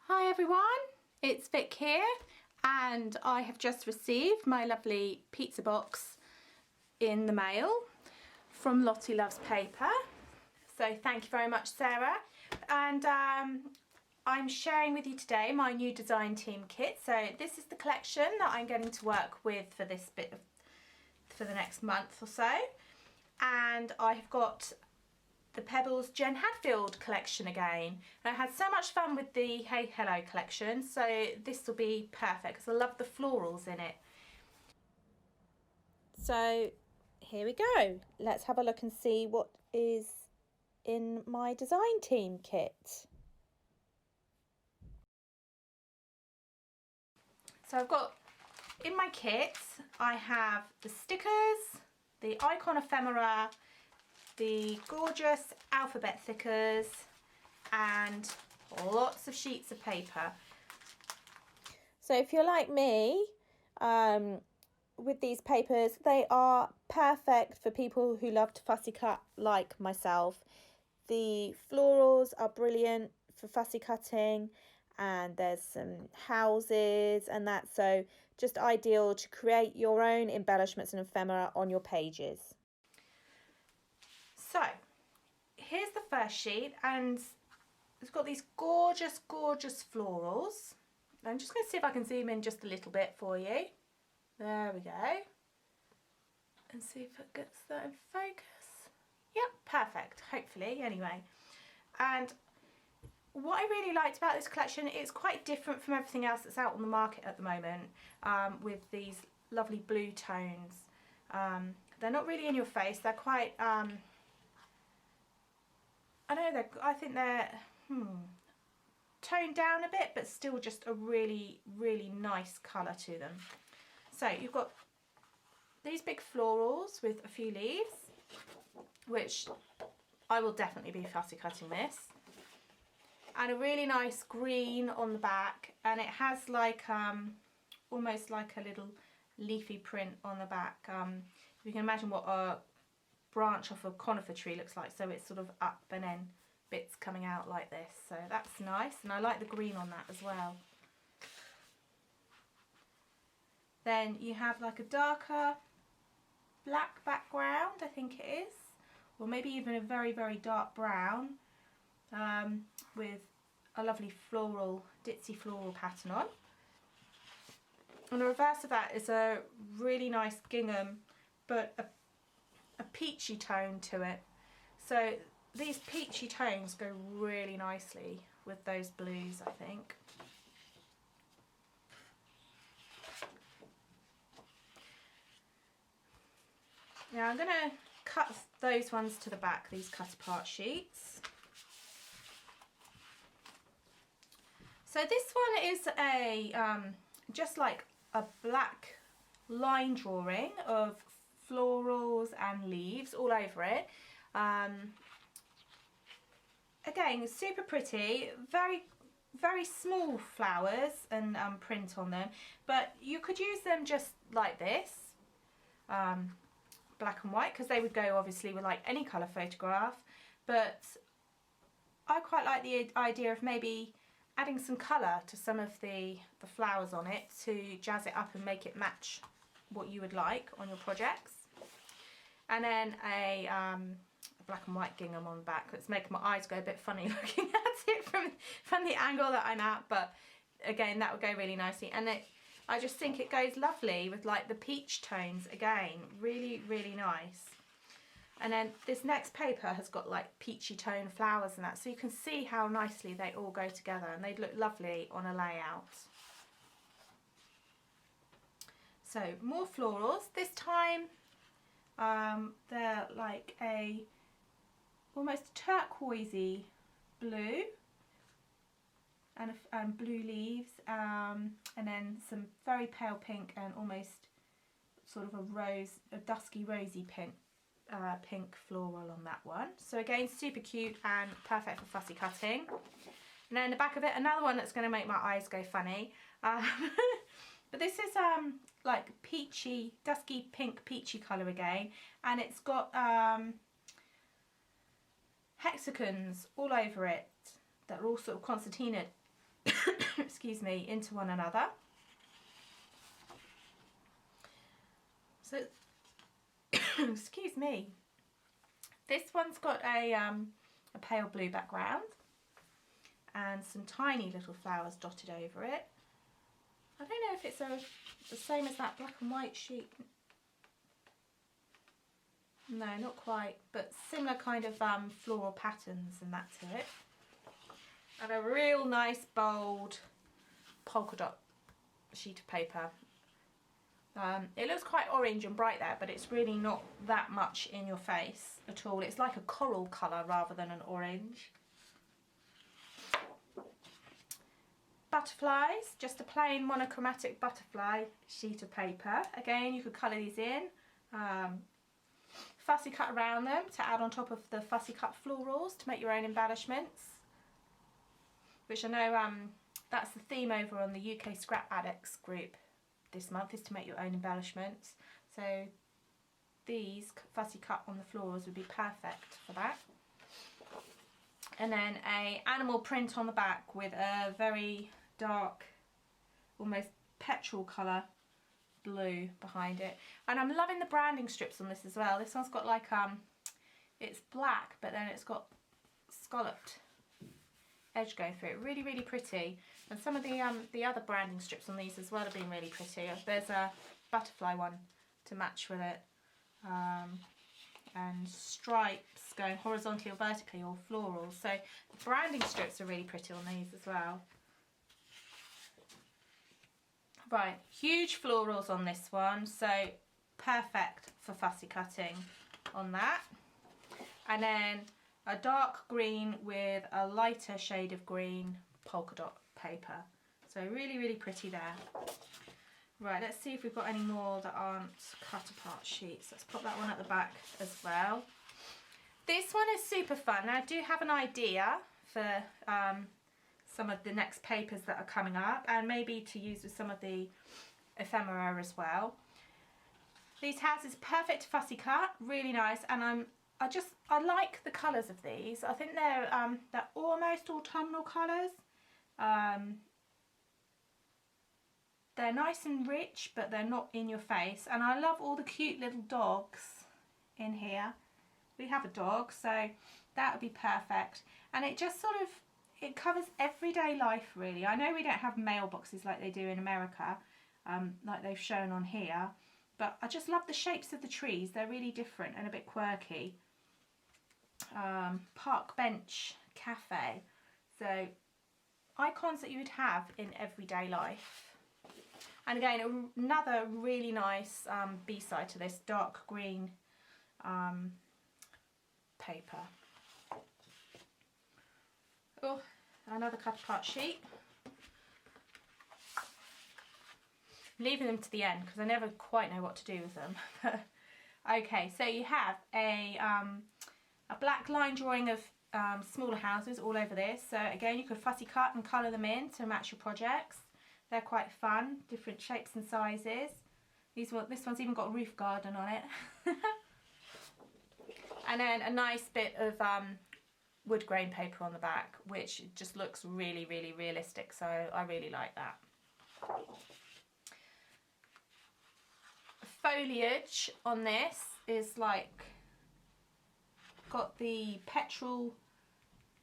Hi everyone, it's Vic here and I have just received my lovely pizza box in the mail from Lottie Loves Paper. So thank you very much, Sarah. And I'm sharing with you today my new design team kit. So this is the collection that I'm going to work with for the next month or so. And I have got the Pebbles Jen Hadfield collection again. And I had so much fun with the Hey Hello collection, so this will be perfect because I love the florals in it. So here we go. Let's have a look and see what is in my design team kit. So I've got in my kit, I have the stickers, the icon ephemera, the gorgeous alphabet stickers and lots of sheets of paper. So if you're like me, with these papers, they are perfect for people who love to fussy cut like myself. The florals are brilliant for fussy cutting, and there's some houses and that, so just ideal to create your own embellishments and ephemera on your pages. So here's the first sheet, and it's got these gorgeous florals. I'm just going to see if I can zoom in just a little bit for you. There we go. And see if it gets that in focus. Yep, perfect, hopefully, anyway. And what I really liked about this collection, it's quite different from everything else that's out on the market at the moment, with these lovely blue tones. They're not really in your face, they're quite, I think they're toned down a bit, but still just a really nice colour to them. So you've got these big florals with a few leaves, which I will definitely be fussy cutting this, and a really nice green on the back, and it has like almost like a little leafy print on the back. You can imagine what a branch off a conifer tree looks like, so it's sort of up and then bits coming out like this, so that's nice, and I like the green on that as well. Then you have like a darker black background, I think it is, or maybe even a very dark brown, with a lovely floral, ditzy floral pattern on. On the reverse of that is a really nice gingham, but a peachy tone to it. So these peachy tones go really nicely with those blues, I think. Now I'm going to cut those ones to the back, these cut apart sheets. So this one is a just like a black line drawing of florals and leaves all over it. Again, super pretty, very small flowers and print on them, but you could use them just like this, black and white, because they would go obviously with like any colour photograph, but I quite like the idea of maybe adding some colour to some of the flowers on it to jazz it up and make it match what you would like on your projects. And then a black and white gingham on the back. It's making my eyes go a bit funny looking at it from the angle that I'm at, but again, that would go really nicely. And I just think it goes lovely with like the peach tones again, really nice. And then this next paper has got like peachy tone flowers and that, so you can see how nicely they all go together, and they'd look lovely on a layout. So more florals, this time they're like a almost turquoisey blue, and blue leaves, and then some very pale pink and almost sort of a dusky rosy pink floral on that one. So again, super cute and perfect for fussy cutting. And then the back of it, another one that's going to make my eyes go funny. But this is like peachy, dusky pink peachy colour again, and it's got hexagons all over it that are all sort of concertina excuse me, into one another. So, excuse me, this one's got a pale blue background and some tiny little flowers dotted over it. I don't know if it's the same as that black and white sheet. No, not quite, but similar kind of floral patterns and that to it. And a real nice bold polka dot sheet of paper. It looks quite orange and bright there, but it's really not that much in your face at all. It's like a coral colour rather than an orange. Butterflies, just a plain monochromatic butterfly sheet of paper. Again, you could colour these in. Fussy cut around them to add on top of the fussy cut florals to make your own embellishments. Which I know that's the theme over on the UK Scrap Addicts group this month, is to make your own embellishments. So these fussy cut on the florals would be perfect for that. And then a animal print on the back with a very dark, almost petrol colour blue behind it. And I'm loving the branding strips on this as well. This one's got like it's black, but then it's got scalloped edge going through it. Really, really pretty. And some of the other branding strips on these as well have been really pretty. There's a butterfly one to match with it, and stripes going horizontally or vertically, or florals. So the branding strips are really pretty on these as well. Right, huge florals on this one, so perfect for fussy cutting on that. And then a dark green with a lighter shade of green polka dot paper. So really, really pretty there. Right, let's see if we've got any more that aren't cut apart sheets. Let's pop that one at the back as well. This one is super fun. Now, I do have an idea for some of the next papers that are coming up, and maybe to use with some of the ephemera as well. These houses, perfect fussy cut, really nice, and I like the colours of these. I think they're almost autumnal colours. They're nice and rich, but they're not in your face. And I love all the cute little dogs in here. We have a dog, so that would be perfect. And it just sort of, it covers everyday life, really. I know we don't have mailboxes like they do in America, like they've shown on here. But I just love the shapes of the trees. They're really different and a bit quirky. Park bench cafe. So icons that you would have in everyday life. And again, another really nice B-side to this, dark green paper. Oh, another cut apart sheet. I'm leaving them to the end because I never quite know what to do with them. Okay, so you have a black line drawing of smaller houses all over this. So again, you could fussy cut and colour them in to match your projects. They're quite fun, different shapes and sizes. This one's even got a roof garden on it. And then a nice bit of wood grain paper on the back, which just looks really, really realistic. So I really like that. Foliage on this is like, got the petrol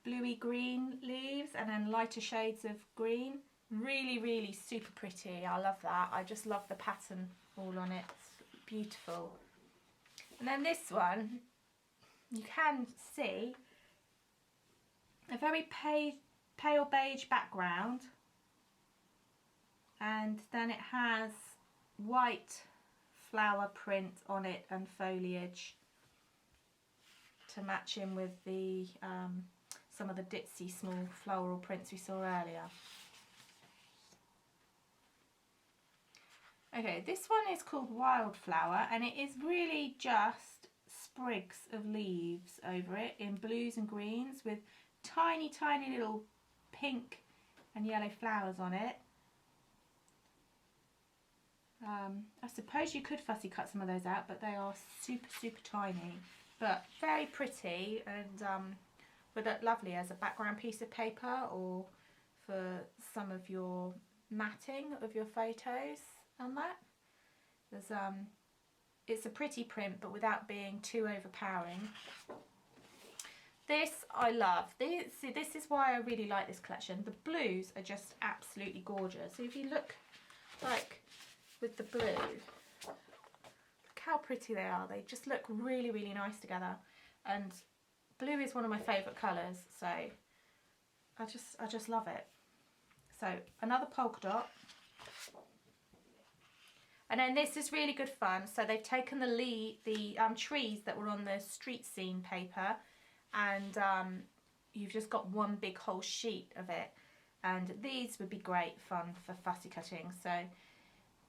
bluey green leaves and then lighter shades of green. Really, really super pretty. I love that. I just love the pattern all on it. It's beautiful. And then this one, you can see a very pale beige background, and then it has white flower print on it and foliage to match in with the some of the ditzy small floral prints we saw earlier. Okay, this one is called Wildflower, and it is really just sprigs of leaves over it in blues and greens with tiny, tiny little pink and yellow flowers on it. I suppose you could fussy cut some of those out, but they are super, super tiny. But very pretty, and would look lovely as a background piece of paper or for some of your matting of your photos on that. There's it's a pretty print, but without being too overpowering. This I love. This is why I really like this collection. The blues are just absolutely gorgeous. So if you look like with the blue, look how pretty they are. They just look really, really nice together. And blue is one of my favourite colours, so I just love it. So another polka dot. And then this is really good fun. So they've taken the trees that were on the street scene paper, and you've just got one big whole sheet of it. And these would be great fun for fussy cutting. So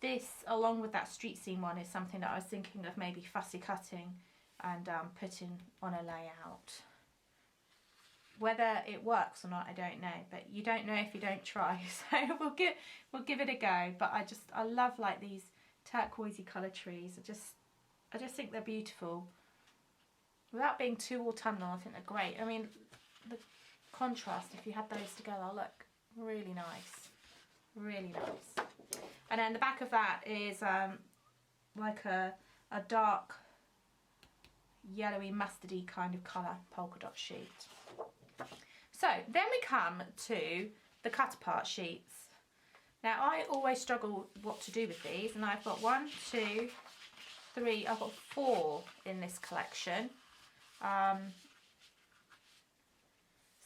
this, along with that street scene one, is something that I was thinking of maybe fussy cutting and putting on a layout. Whether it works or not, I don't know, but you don't know if you don't try. So we'll give it a go. But I love like these turquoisey colour trees. I just think they're beautiful. Without being too autumnal, I think they're great. I mean, the contrast, if you had those together, look, really nice. Really nice. And then the back of that is like a dark yellowy mustardy kind of colour polka dot sheet. So then we come to the cut apart sheets. Now I always struggle what to do with these, and I've got 1, 2, 3, I've got 4 in this collection.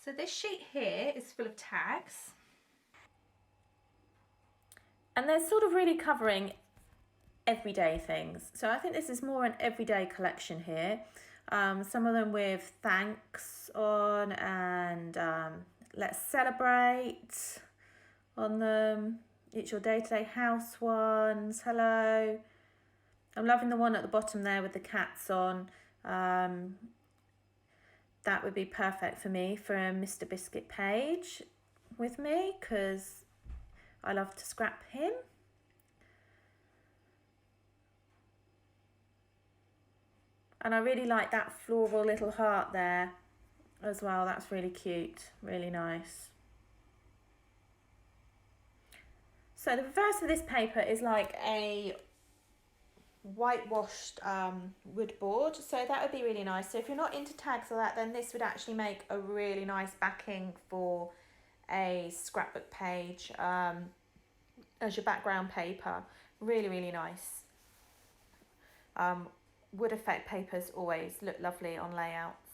So this sheet here is full of tags, and they're sort of really covering everyday things. So I think this is more an everyday collection here. Some of them with thanks on and let's celebrate on them. It's your day-to-day house ones. Hello. I'm loving the one at the bottom there with the cats on. That would be perfect for me for a Mr. Biscuit page with me, because I love to scrap him. And I really like that floral little heart there as well. That's really cute, really nice. So the reverse of this paper is like a whitewashed wood board, so that would be really nice. So if you're not into tags or that, then this would actually make a really nice backing for a scrapbook page as your background paper. Really, really nice. Wood effect papers always look lovely on layouts.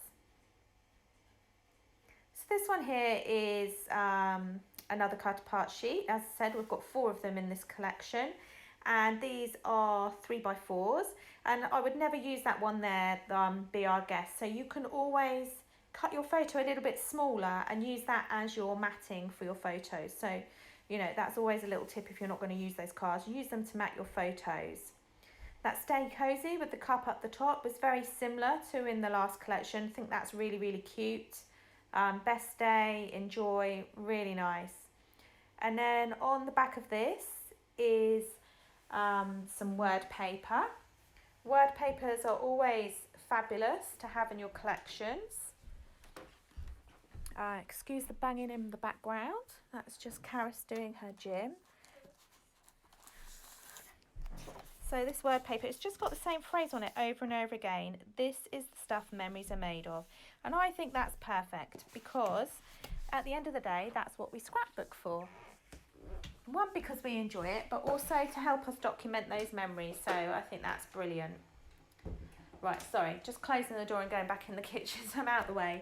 So this one here is another cut apart sheet. As I said, we've got 4 of them in this collection, and these are 3x4s, and I would never use that one there, Be Our Guest. So you can always cut your photo a little bit smaller and use that as your matting for your photos. So, you know, that's always a little tip if you're not going to use those cards. Use them to mat your photos. That Stay Cozy with the cup up the top was very similar to in the last collection. I think that's really, really cute. Best day, enjoy, really nice. And then on the back of this is some word paper. Word papers are always fabulous to have in your collections. Excuse the banging in the background. That's just Karis doing her gym. So this word paper, it's just got the same phrase on it over and over again. This is the stuff memories are made of. And I think that's perfect, because at the end of the day, that's what we scrapbook for. One, because we enjoy it, but also to help us document those memories. So I think that's brilliant. Right, sorry, just closing the door and going back in the kitchen so I'm out of the way.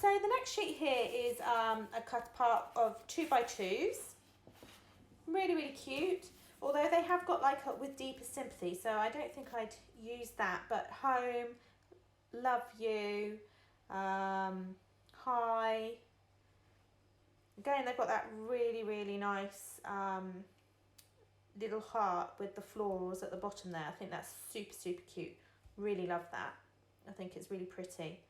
So the next sheet here is a cut apart of 2x2s. Really, really cute. Although they have got like a with deeper sympathy, so I don't think I'd use that. But home, love you, hi. Again, they've got that really, really nice little heart with the florals at the bottom there. I think that's super, super cute. Really love that. I think it's really pretty.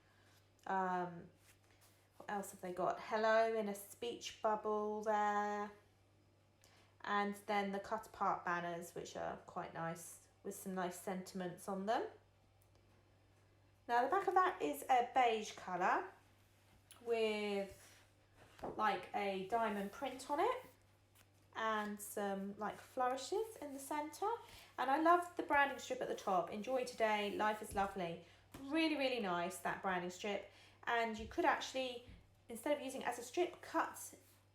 What else have they got? Hello in a speech bubble there. And then the cut apart banners, which are quite nice, with some nice sentiments on them. Now the back of that is a beige colour with like a diamond print on it and some like flourishes in the centre. And I love the branding strip at the top. Enjoy today, life is lovely. Really, really nice, that branding strip. And you could actually, instead of using it as a strip, cut,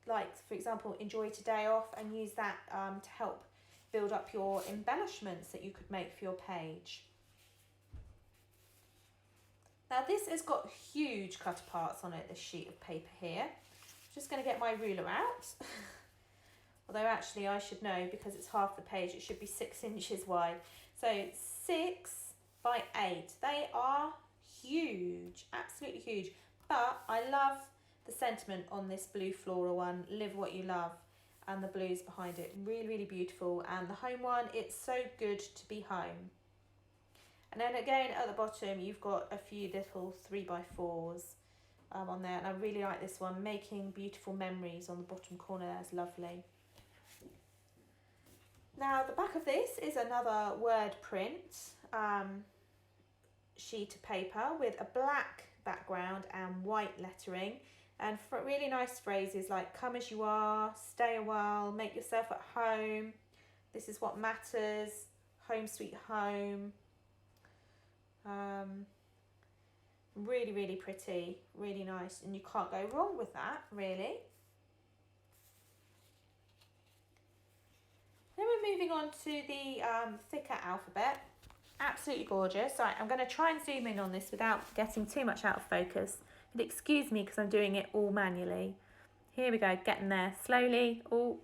like for example, enjoy today off and use that to help build up your embellishments that you could make for your page. Now this has got huge cut parts on it, this sheet of paper here. I'm just going to get my ruler out. Although actually I should know, because it's half the page, it should be 6 inches wide. So 6 by 8. They are huge, absolutely huge. But I love the sentiment on this blue floral one, live what you love, and the blues behind it. Really, really beautiful. And the home one, it's so good to be home. And then again at the bottom, you've got a few little 3x4s on there. And I really like this one, making beautiful memories on the bottom corner. That's lovely. Now the back of this is another word print sheet of paper with a black background and white lettering, and for really nice phrases like come as you are, stay a while, make yourself at home, this is what matters, home sweet home. Really, really pretty, really nice, and you can't go wrong with that, really. Then we're moving on to the thicker alphabet. Absolutely gorgeous. Right, I'm going to try and zoom in on this without getting too much out of focus. But excuse me because I'm doing it all manually. Here we go, getting there slowly. Oh,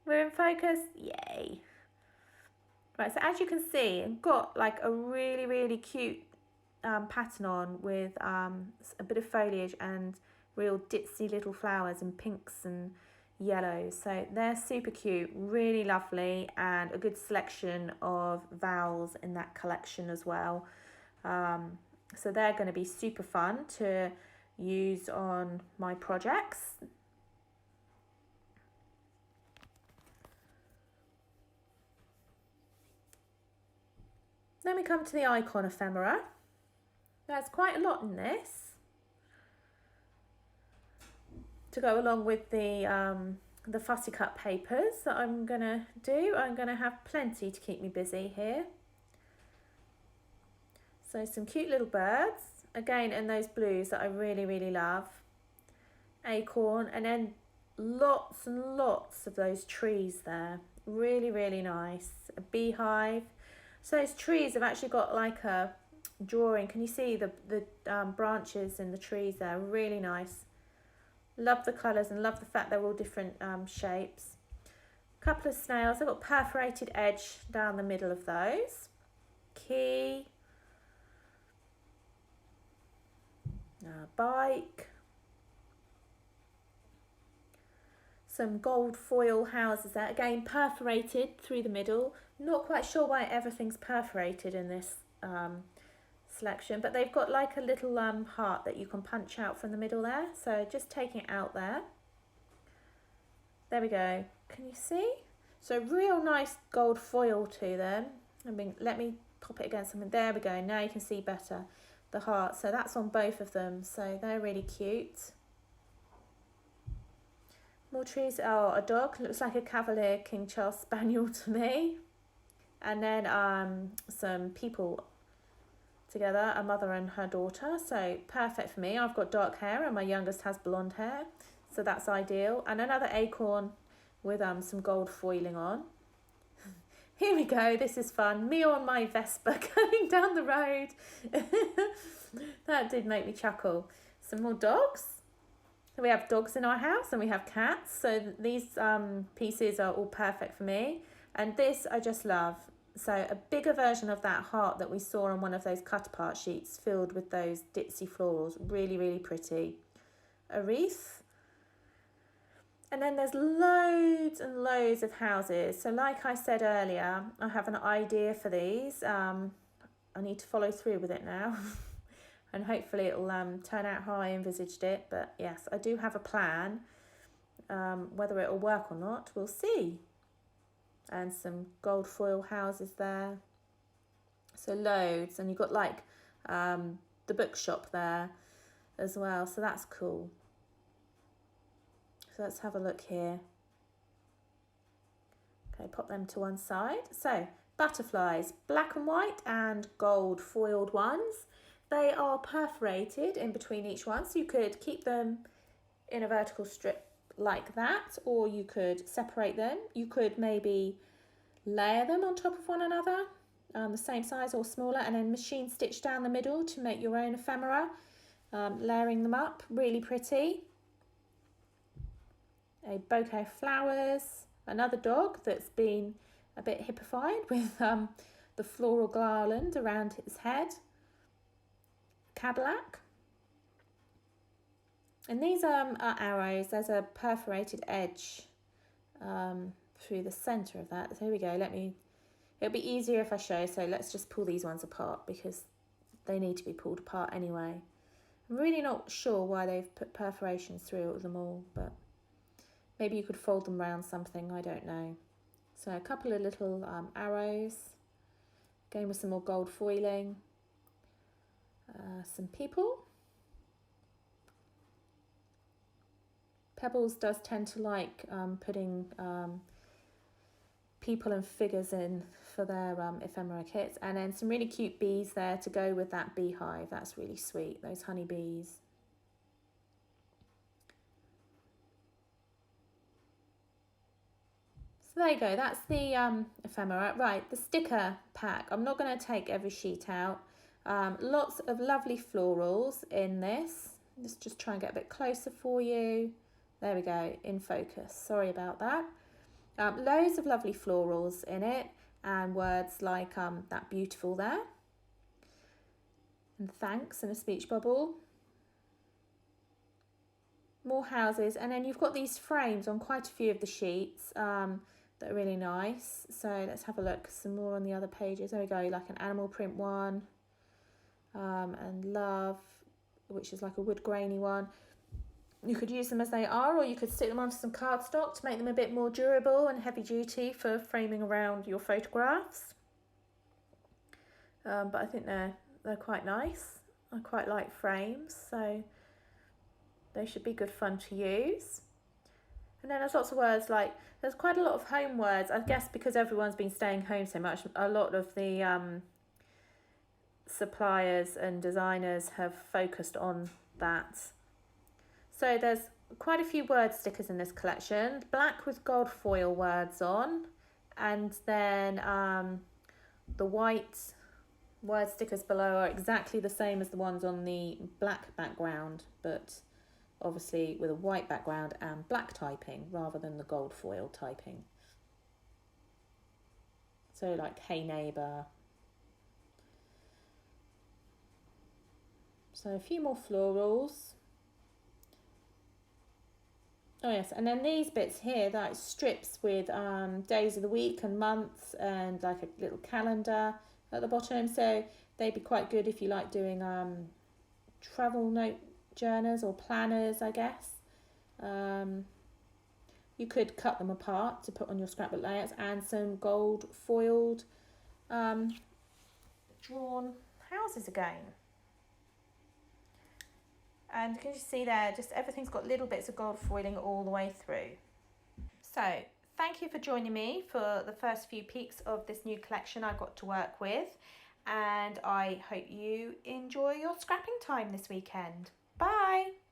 we're in focus. Yay. Right, so as you can see, I've got like a really, really cute pattern on with a bit of foliage and real ditzy little flowers in pinks and yellows. So they're super cute, really lovely, and a good selection of vowels in that collection as well. So they're going to be super fun to use on my projects. Then we come to the icon ephemera. There's quite a lot in this to go along with the fussy cut papers that I'm gonna do. I'm gonna have plenty to keep me busy here. So some cute little birds, again in those blues that I really, really love. Acorn, and then lots and lots of those trees there. Really, really nice. A beehive. So those trees have actually got like a drawing. Can you see the branches in the trees there? Really nice. Love the colours and love the fact they're all different shapes. A couple of snails. I've got perforated edge down the middle of those. Key. Bike. Some gold foil houses there. Again, perforated through the middle. Not quite sure why everything's perforated in this selection, but they've got like a little heart that you can punch out from the middle there, so just taking it out there. There we go, can you see? So real nice gold foil to them. I mean, let me pop it against something. There we go, now you can see better the heart. So that's on both of them, so they're really cute. More trees. Oh, a dog, looks like a Cavalier King Charles Spaniel to me. And then some people together, a mother and her daughter, so perfect for me. I've got dark hair and my youngest has blonde hair, so that's ideal. And another acorn with some gold foiling on. Here we go, this is fun. Me on my Vespa going down the road. That did make me chuckle. Some more dogs. So we have dogs in our house and we have cats, so these pieces are all perfect for me. And this I just love. So a bigger version of that heart that we saw on one of those cut apart sheets filled with those ditzy florals. Really, really pretty. A wreath. And then there's loads and loads of houses. So like I said earlier, I have an idea for these. I need to follow through with it now. And hopefully it'll turn out how I envisaged it. But yes, I do have a plan. Whether it'll work or not, we'll see. And some gold foil houses there. So loads. And you've got like the bookshop there as well. So that's cool. So let's have a look here. Okay, pop them to one side. So butterflies, black and white and gold foiled ones. They are perforated in between each one, so you could keep them in a vertical strip like that, or you could separate them. You could maybe layer them on top of one another, the same size or smaller, and then machine stitch down the middle to make your own ephemera, layering them up, really pretty. A bouquet of flowers, another dog that's been a bit hippified with the floral garland around his head, Cadillac. And these are arrows. There's a perforated edge through the centre of that. So here we go. It'll be easier if I show. So let's just pull these ones apart because they need to be pulled apart anyway. I'm really not sure why they've put perforations through them all, but maybe you could fold them around something. I don't know. So a couple of little arrows. Again with some more gold foiling. Some people. Pebbles does tend to like putting people and figures in for their ephemera kits, and then some really cute bees there to go with that beehive. That's really sweet, those honey bees. So there you go, that's the ephemera. Right, the sticker pack. I'm not going to take every sheet out. Lots of lovely florals in this. Let's just try and get a bit closer for you. There we go, in focus. Sorry about that. Loads of lovely florals in it and words like that beautiful there. And thanks and a speech bubble. More houses, and then you've got these frames on quite a few of the sheets that are really nice. So let's have a look, some more on the other pages. There we go, like an animal print one. And love, which is like a wood grainy one. You could use them as they are, or you could stick them onto some cardstock to make them a bit more durable and heavy duty for framing around your photographs. But I think they're quite nice. I quite like frames, so they should be good fun to use. And then there's lots of words like, there's quite a lot of home words, I guess because everyone's been staying home so much. A lot of the suppliers and designers have focused on that. So there's quite a few word stickers in this collection, black with gold foil words on, and then the white word stickers below are exactly the same as the ones on the black background, but obviously with a white background and black typing rather than the gold foil typing. So like, hey neighbour. So a few more florals. Oh yes, and then these bits here, like strips with days of the week and months and like a little calendar at the bottom. So they'd be quite good if you like doing travel note journals or planners, I guess. You could cut them apart to put on your scrapbook layouts, and some gold foiled drawn houses again. And can you see there, just everything's got little bits of gold foiling all the way through. So thank you for joining me for the first few peeks of this new collection I got to work with, and I hope you enjoy your scrapping time this weekend. Bye!